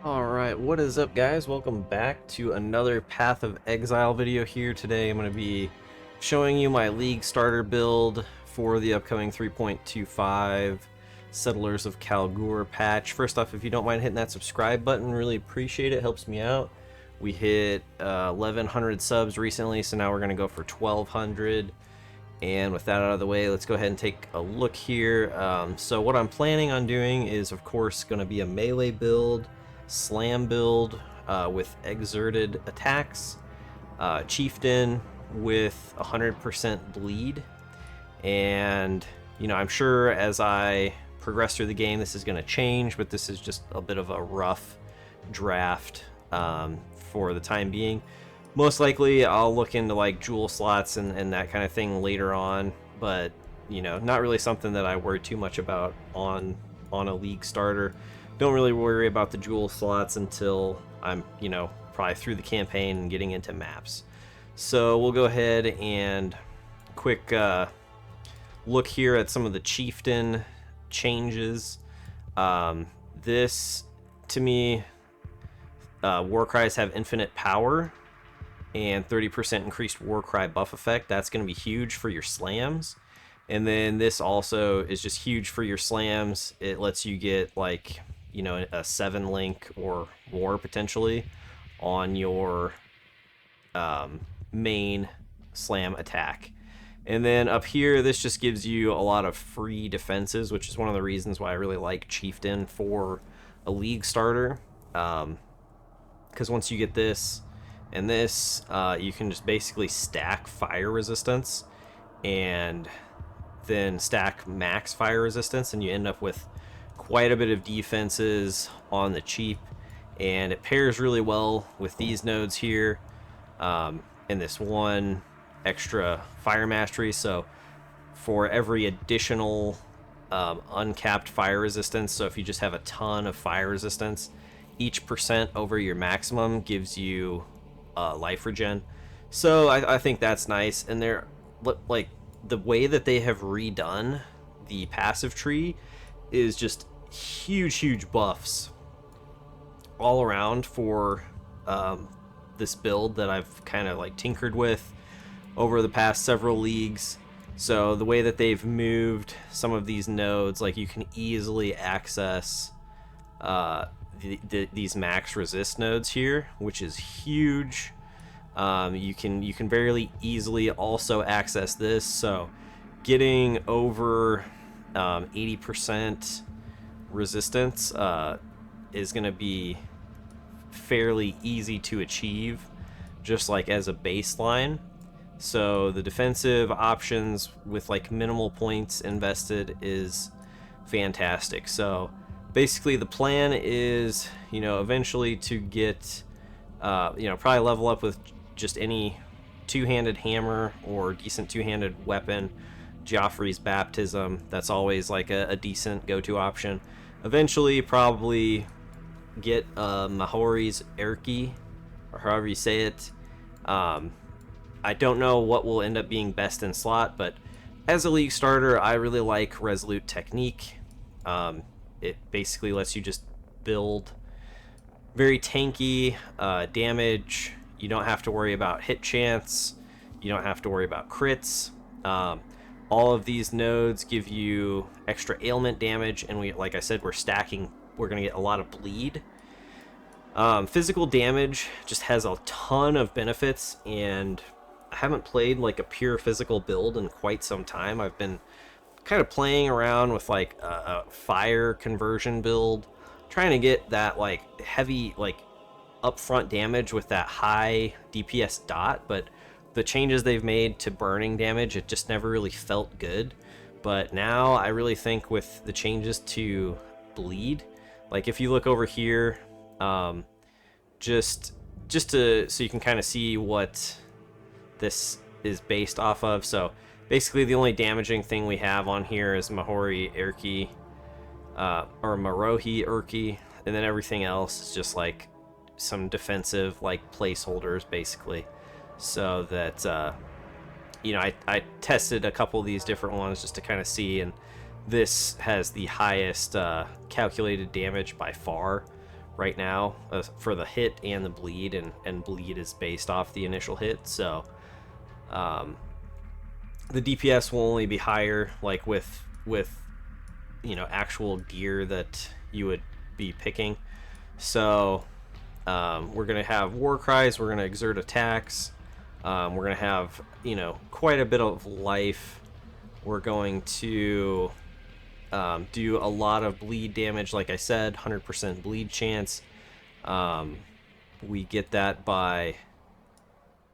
Alright, what is up guys? Welcome back to another Path of Exile video here. Today I'm going to be showing you my League starter build for the upcoming 3.25 Settlers of Kalguur patch. First off, if you don't mind hitting that subscribe button, really appreciate it, helps me out. We hit 1100 subs recently, so now we're going to go for 1200. And with that out of the way, let's go ahead and take a look here. So what I'm planning on doing is, of course, going to be a melee build, slam build with exerted attacks, Chieftain with 100% bleed, and I'm sure as I progress through the game this is going to change, but this is just a bit of a rough draft for the time being. Most likely I'll look into like jewel slots and that kind of thing later on, but not really something that I worry too much about on a league starter. Don't really worry about the jewel slots until I'm probably through the campaign and getting into maps. So we'll go ahead and quick look here at some of the Chieftain changes. This to me, war cries have infinite power and 30% increased war cry buff effect. That's going to be huge for your slams. And then this also is just huge for your slams. It lets you get like a 7 link or more potentially on your main slam attack. And then up here, this just gives you a lot of free defenses, which is one of the reasons why I really like Chieftain for a league starter. Because once you get this and this, you can just basically stack fire resistance and then stack max fire resistance, and you end up with quite a bit of defenses on the cheap. And it pairs really well with these nodes here, and this one extra fire mastery. So for every additional uncapped fire resistance, so if you just have a ton of fire resistance, each percent over your maximum gives you life regen. So I think that's nice. And they're like, the way that they have redone the passive tree is just huge buffs all around for this build that I've kind of like tinkered with over the past several leagues. So the way that they've moved some of these nodes, like you can easily access these max resist nodes here, which is huge. You can very easily also access this, so getting over 80% resistance is going to be fairly easy to achieve, just like as a baseline. So the defensive options with like minimal points invested is fantastic. So basically the plan is eventually to get probably level up with just any two-handed hammer or decent two-handed weapon. Joffrey's Baptism, that's always like a decent go-to option. Eventually probably get Mahori's Erki, or however you say it. I don't know what will end up being best in slot, but as a league starter I really like Resolute Technique. It basically lets you just build very tanky damage. You don't have to worry about hit chance. You don't have to worry about crits. All of these nodes give you extra ailment damage, and like I said, we're stacking. We're going to get a lot of bleed. Physical damage just has a ton of benefits, and I haven't played like a pure physical build in quite some time. I've been kind of playing around with like a fire conversion build, trying to get that like heavy like upfront damage with that high DPS dot, but the changes they've made to burning damage, it just never really felt good. But now I really think with the changes to bleed, like if you look over here, just so you can kind of see what this is based off of. So basically the only damaging thing we have on here is Mahori Erki, or Marohi Erki, and then everything else is just like some defensive like placeholders basically. So that I tested a couple of these different ones just to kind of see, and this has the highest calculated damage by far right now for the hit and the bleed, and bleed is based off the initial hit. So the DPS will only be higher, like with you know, actual gear that you would be picking. So we're gonna have war cries, we're gonna exert attacks, we're gonna have, you know, quite a bit of life. We're going to do a lot of bleed damage, like I said, 100% bleed chance. We get that by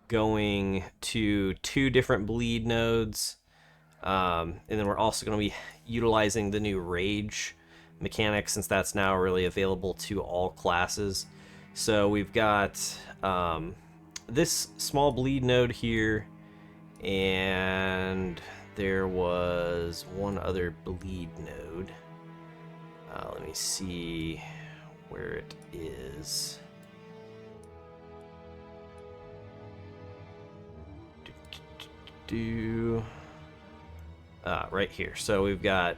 going to 2 different bleed nodes. And then we're also going to be utilizing the new rage mechanic, since that's now really available to all classes. So we've got this small bleed node here, and there was one other bleed node. Let me see where it is. Right here. So we've got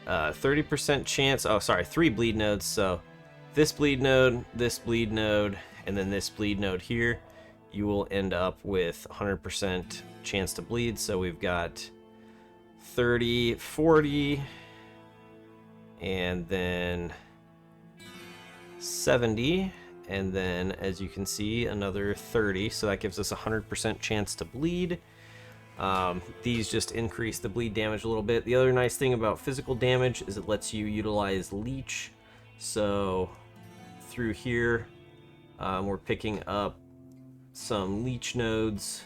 30% chance. Oh, sorry, 3 bleed nodes. So this bleed node, and then this bleed node here. You will end up with 100% chance to bleed. So we've got 30, 40, and then 70, and then, as you can see, another 30. So that gives us 100% chance to bleed. These just increase the bleed damage a little bit. The other nice thing about physical damage is it lets you utilize leech. So through here, we're picking up some leech nodes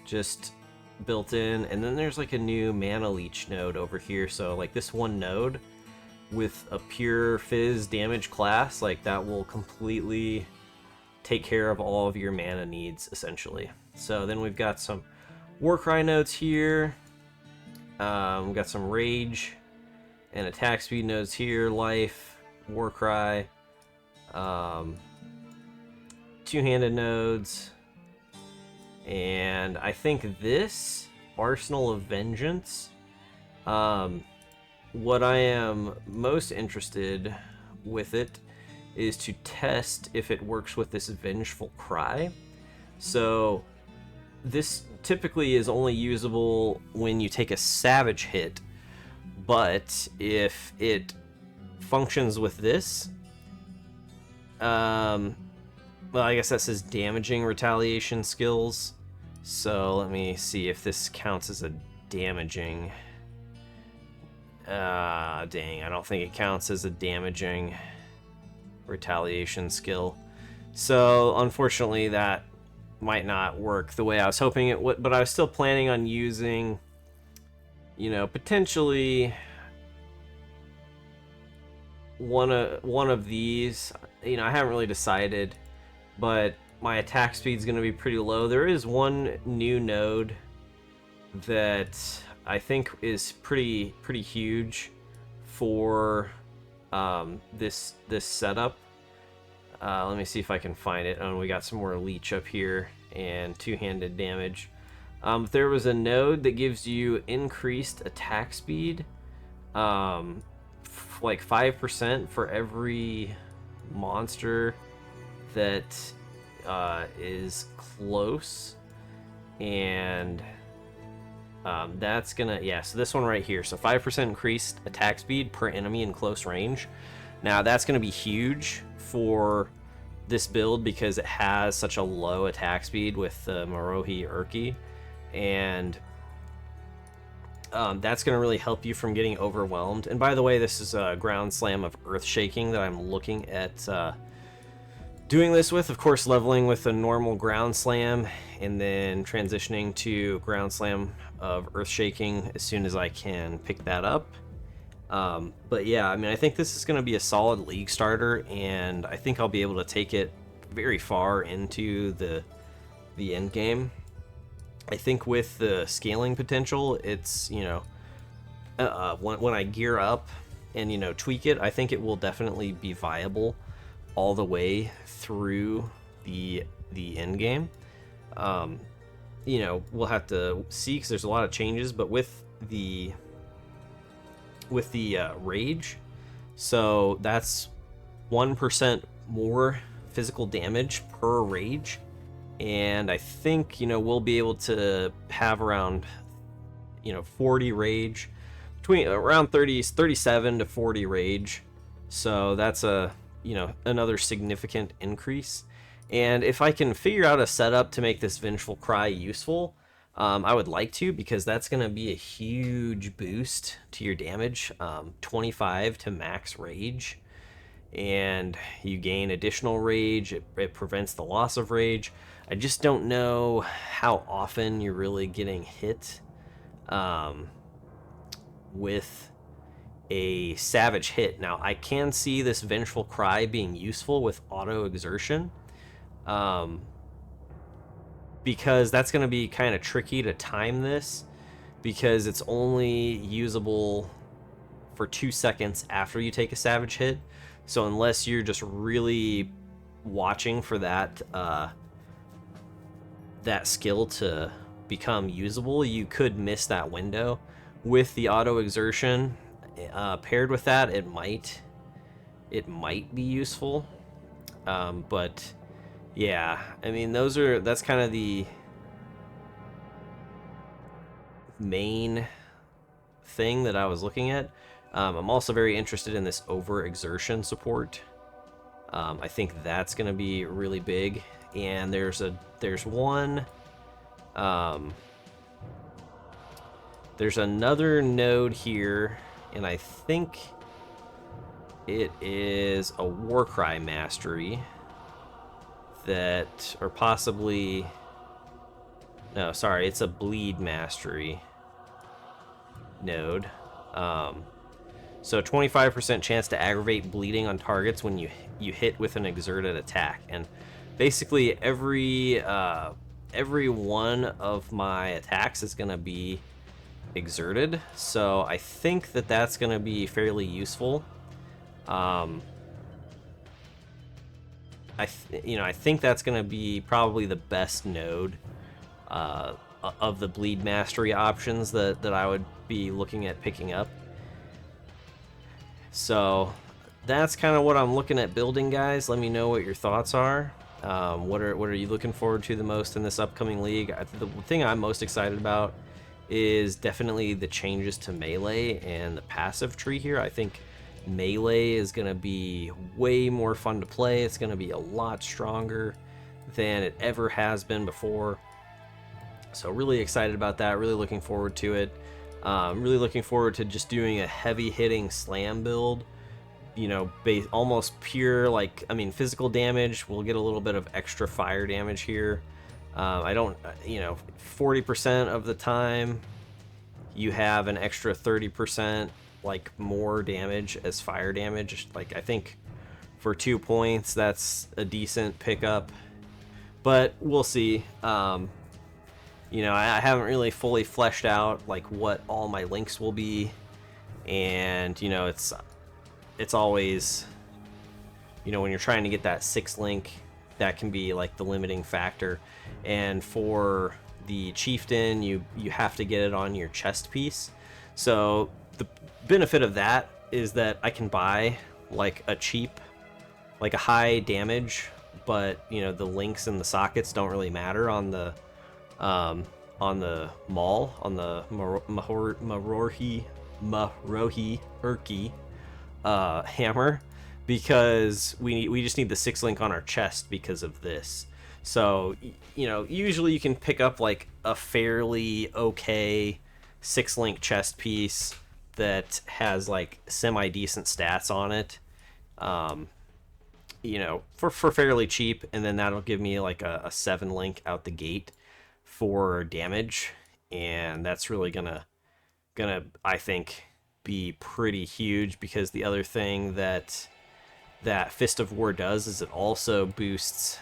just built in, and then there's like a new mana leech node over here. So like this one node with a pure fizz damage class, like that will completely take care of all of your mana needs essentially. So then we've got some Warcry nodes here. We've got some rage and attack speed nodes here, life, Warcry, two-handed nodes, and I think this Arsenal of Vengeance. What I am most interested with it is to test if it works with this Vengeful Cry. So this typically is only usable when you take a savage hit, but if it functions with this, well, I guess that says damaging retaliation skills. So let me see if this counts as a damaging. Dang, I don't think it counts as a damaging retaliation skill. So unfortunately that might not work the way I was hoping it would, but I was still planning on using, you know, potentially one of these. You know, I haven't really decided, but my attack speed is going to be pretty low. There is one new node that I think is pretty huge for this setup. Let me see if I can find it. Oh, we got some more leech up here and two-handed damage. There was a node that gives you increased attack speed, like 5% for every monster that is close, and that's gonna, yeah, so this one right here, so 5% increased attack speed per enemy in close range. Now that's gonna be huge for this build because it has such a low attack speed with the Marohi Urki, and that's going to really help you from getting overwhelmed. And by the way, this is a ground slam of earth shaking that I'm looking at doing this with. Of course, leveling with a normal ground slam and then transitioning to ground slam of earth shaking as soon as I can pick that up. But yeah, I mean, I think this is going to be a solid league starter, and I think I'll be able to take it very far into the end game. I think with the scaling potential, it's, you know, when I gear up and, you know, tweak it, I think it will definitely be viable all the way through the end game. You know, we'll have to see because there's a lot of changes, but with the rage, So that's 1% more physical damage per rage. And I think, we'll be able to have around, 40 rage, between around 37 to 40 rage. So that's another significant increase. And if I can figure out a setup to make this Vengeful Cry useful, I would like to, because that's going to be a huge boost to your damage. 25 to max rage, and you gain additional rage. It prevents the loss of rage. I just don't know how often you're really getting hit with a savage hit. Now, I can see this Vengeful Cry being useful with auto exertion, because that's going to be kind of tricky to time this, because it's only usable for 2 seconds after you take a savage hit. So unless you're just really watching for that that skill to become usable, you could miss that window. With the auto exertion paired with that, it might be useful. But yeah, I mean, that's kind of the main thing that I was looking at. I'm also very interested in this overexertion support. I think that's going to be really big. And there's another node here, and I think it is a Warcry Mastery that, or possibly, no, sorry, it's a Bleed Mastery node. So 25% chance to aggravate bleeding on targets when you hit with an exerted attack. And basically every one of my attacks is going to be exerted. So I think that that's going to be fairly useful. I think that's going to be probably the best node of the Bleed Mastery options that I would be looking at picking up. So that's kind of what I'm looking at building, guys. Let me know what your thoughts are. What are you looking forward to the most in this upcoming league? The thing I'm most excited about is definitely the changes to melee and the passive tree here. I think melee is going to be way more fun to play. It's going to be a lot stronger than it ever has been before. So really excited about that. Really looking forward to it. Really looking forward to just doing a heavy hitting slam build. Almost pure, physical damage. We'll get a little bit of extra fire damage here. 40% of the time you have an extra 30% more damage as fire damage. I think for 2 points that's a decent pickup, but we'll see. I haven't really fully fleshed out what all my links will be, and it's always, when you're trying to get that 6th link, that can be the limiting factor. And for the Chieftain, you have to get it on your chest piece. So the benefit of that is that I can buy a cheap, a high damage, but the links and the sockets don't really matter on the Maul, on the Marohi Urki hammer, because we just need the 6 link on our chest because of this. So usually you can pick up a fairly okay 6 link chest piece that has semi decent stats on it, for fairly cheap, and then that'll give me a 7 link out the gate for damage, and that's really gonna I think be pretty huge, because the other thing that Fist of War does is it also boosts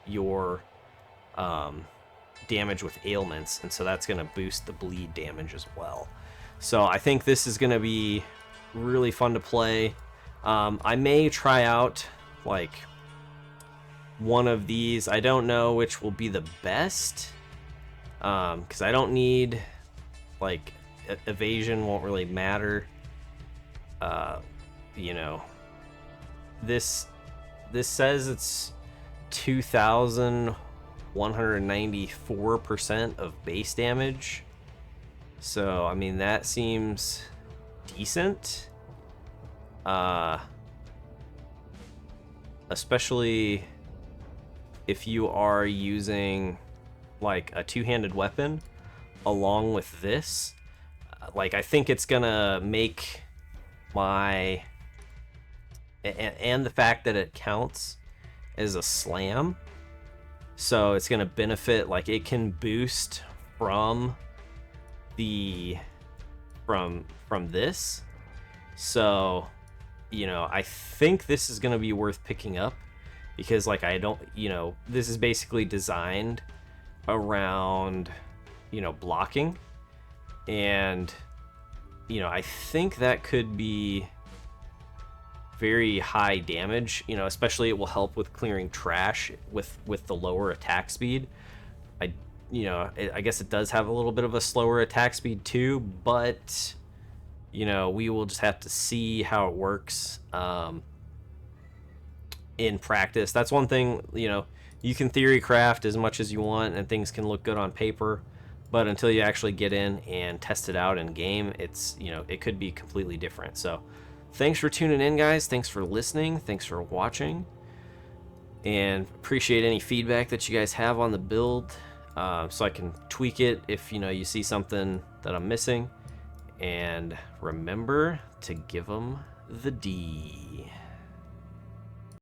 your damage with ailments, and so that's gonna boost the bleed damage as well. So I think this is gonna be really fun to play. I may try out one of these. I don't know which will be the best, because I don't need evasion won't really matter you know, this says it's 2,194% of base damage. So, I mean, that seems decent. Especially if you are using like a two-handed weapon along with this. Like, I think it's gonna make my... And the fact that it counts as a slam, so it's gonna benefit, like it can boost from the from this. So, you know, I think this is gonna be worth picking up, because like I don't, you know, this is basically designed around, you know, blocking, and you know, I think that could be very high damage, you know, especially it will help with clearing trash with the lower attack speed. I guess it does have a little bit of a slower attack speed too, but you know, we will just have to see how it works in practice. That's one thing, you know, you can theory craft as much as you want and things can look good on paper, but until you actually get in and test it out in game, it's, you know, it could be completely different. So thanks for tuning in, guys. Thanks for listening. Thanks for watching. And appreciate any feedback that you guys have on the build, so I can tweak it if, you know, you see something that I'm missing. And remember to give them the D.